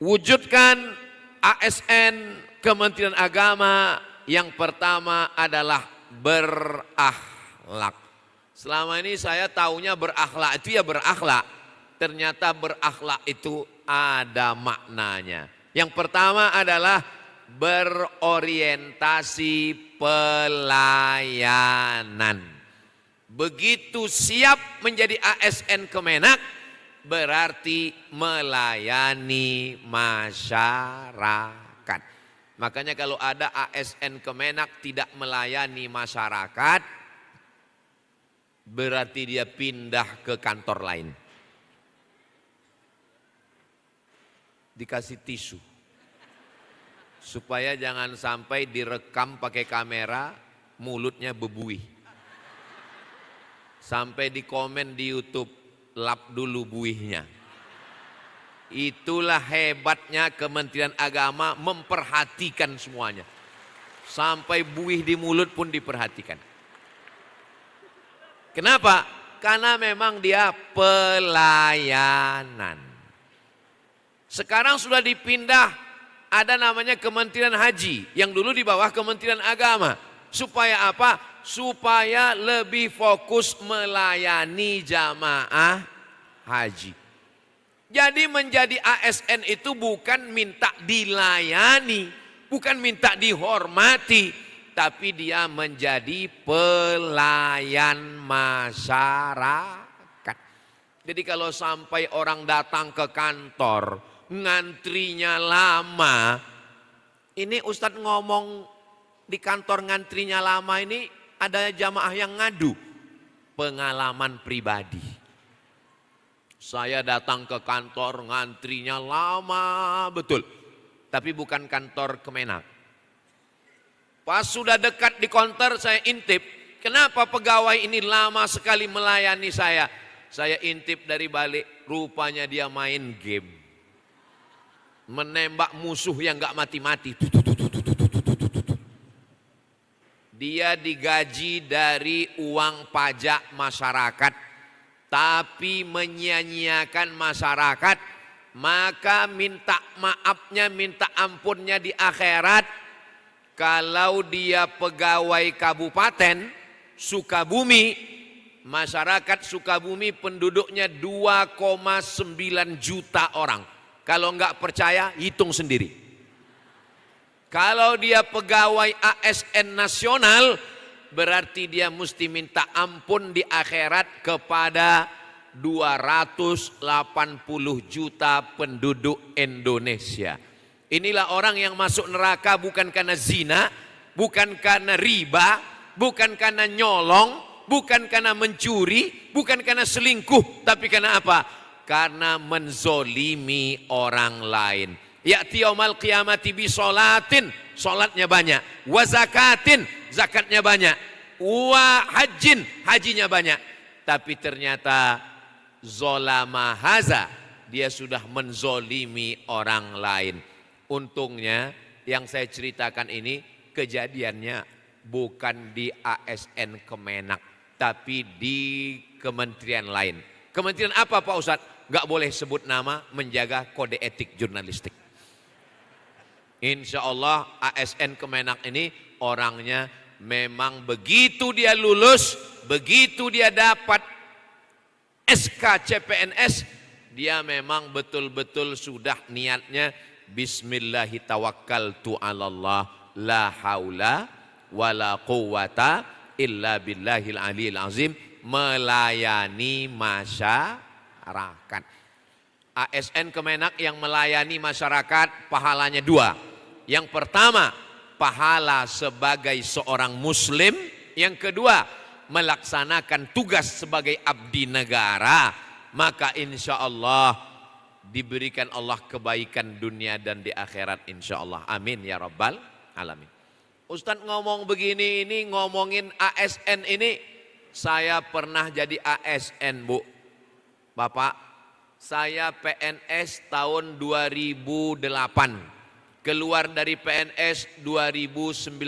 Wujudkan ASN Kementerian Agama yang pertama adalah berakhlak. Selama ini saya taunya berakhlak itu ya berakhlak. Ternyata berakhlak itu ada maknanya. Yang pertama adalah berorientasi pelayanan. Begitu siap menjadi ASN Kemenak, berarti melayani masyarakat. Makanya kalau ada ASN Kemenak tidak melayani masyarakat, berarti dia pindah ke kantor lain. Dikasih tisu. Supaya jangan sampai direkam pakai kamera, mulutnya bebuih. Sampai di komen di YouTube, lap dulu buihnya. Itulah hebatnya Kementerian Agama memperhatikan semuanya. Sampai buih di mulut pun diperhatikan. Kenapa? Karena memang dia pelayanan. Sekarang sudah dipindah, ada namanya Kementerian Haji yang dulu di bawah Kementerian Agama. Supaya apa? Supaya lebih fokus melayani jamaah haji. Jadi menjadi ASN itu bukan minta dilayani, bukan minta dihormati, tapi dia menjadi pelayan masyarakat. Jadi kalau sampai orang datang ke kantor, ngantrinya lama, ini Ustadz ngomong di kantor ngantrinya lama ini ada jamaah yang ngadu pengalaman pribadi. Saya datang ke kantor ngantrinya lama betul, tapi bukan kantor Kemenak. Pas sudah dekat di counter saya intip, kenapa pegawai ini lama sekali melayani saya? Saya intip dari balik, rupanya dia main game. Menembak musuh yang gak mati-mati. Dia digaji dari uang pajak masyarakat, tapi menyia-nyiakan masyarakat, maka minta maafnya, minta ampunnya di akhirat. Kalau dia pegawai kabupaten Sukabumi, masyarakat Sukabumi penduduknya 2,9 juta orang. Kalau enggak percaya, hitung sendiri. Kalau dia pegawai ASN nasional, berarti dia mesti minta ampun di akhirat kepada 280 juta penduduk Indonesia. Inilah orang yang masuk neraka bukan karena zina, bukan karena riba, bukan karena nyolong, bukan karena mencuri, bukan karena selingkuh, tapi karena apa? Karena menzolimi orang lain. Ya'ti yaumal qiyamati bi sholatin, sholatnya banyak. Wa zakatin, zakatnya banyak. Wa hajjin, hajinya banyak. Tapi ternyata zolama haza, dia sudah menzolimi orang lain. Untungnya yang saya ceritakan ini kejadiannya bukan di ASN Kemenak, tapi di kementerian lain. Kementerian apa Pak Ustadz? Gak boleh sebut nama, menjaga kode etik jurnalistik. Insya Allah ASN Kemenak ini orangnya memang begitu dia lulus, begitu dia dapat SK CPNS, dia memang betul-betul sudah niatnya Bismillahirrahmanirrahim, la haula wala quwata illa billahil aliyil azim, melayani masyarakat. ASN Kemenak yang melayani masyarakat pahalanya dua. Yang pertama, pahala sebagai seorang muslim. Yang kedua, melaksanakan tugas sebagai abdi negara. Maka insya Allah diberikan Allah kebaikan dunia dan di akhirat insya Allah. Amin ya rabbal alamin. Ustadz ngomong begini ini, ngomongin ASN ini, saya pernah jadi ASN Bu. Bapak, saya PNS tahun 2008. Keluar dari PNS 2019.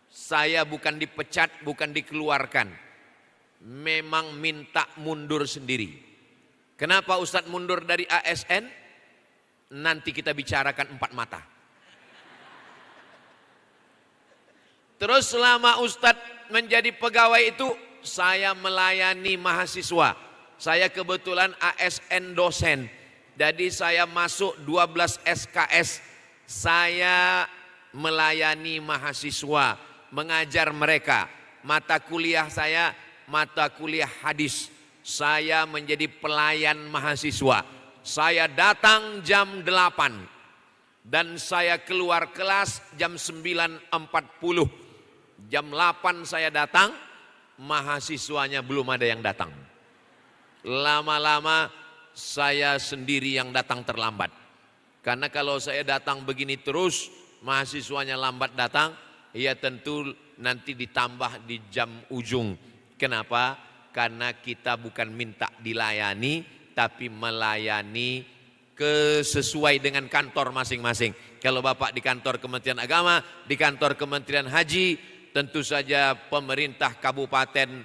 Saya bukan dipecat, bukan dikeluarkan. Memang minta mundur sendiri. Kenapa Ustadz mundur dari ASN? nanti kita bicarakan empat mata. Terus selama Ustadz menjadi pegawai itu, saya melayani mahasiswa. Saya kebetulan ASN dosen. Jadi saya masuk 12 SKS. Saya melayani mahasiswa, mengajar mereka. Mata kuliah saya, mata kuliah hadis. Saya menjadi pelayan mahasiswa. Saya datang jam 8 dan saya keluar kelas jam 9.40. Jam 8 saya datang, mahasiswanya belum ada yang datang. Lama-lama saya sendiri yang datang terlambat. Karena kalau saya datang begini terus, mahasiswanya lambat datang, ya tentu nanti ditambah di jam ujung. Kenapa? Karena kita bukan minta dilayani, tapi melayani sesuai dengan kantor masing-masing. Kalau Bapak di kantor Kementerian Agama, di kantor Kementerian Haji, tentu saja pemerintah kabupaten,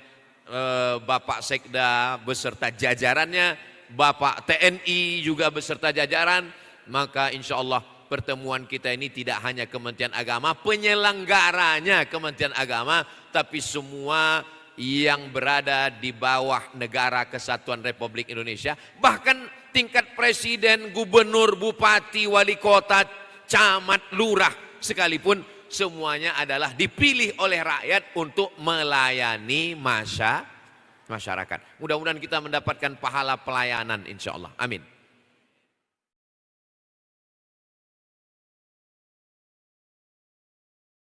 Bapak Sekda beserta jajarannya, Bapak TNI juga beserta jajaran, maka insya Allah pertemuan kita ini tidak hanya Kementerian Agama, penyelenggaranya Kementerian Agama, tapi semua yang berada di bawah Negara Kesatuan Republik Indonesia, bahkan tingkat presiden, gubernur, bupati, wali kota, camat, lurah sekalipun, semuanya adalah dipilih oleh rakyat untuk melayani masyarakat. Mudah-mudahan kita mendapatkan pahala pelayanan insya Allah. Amin.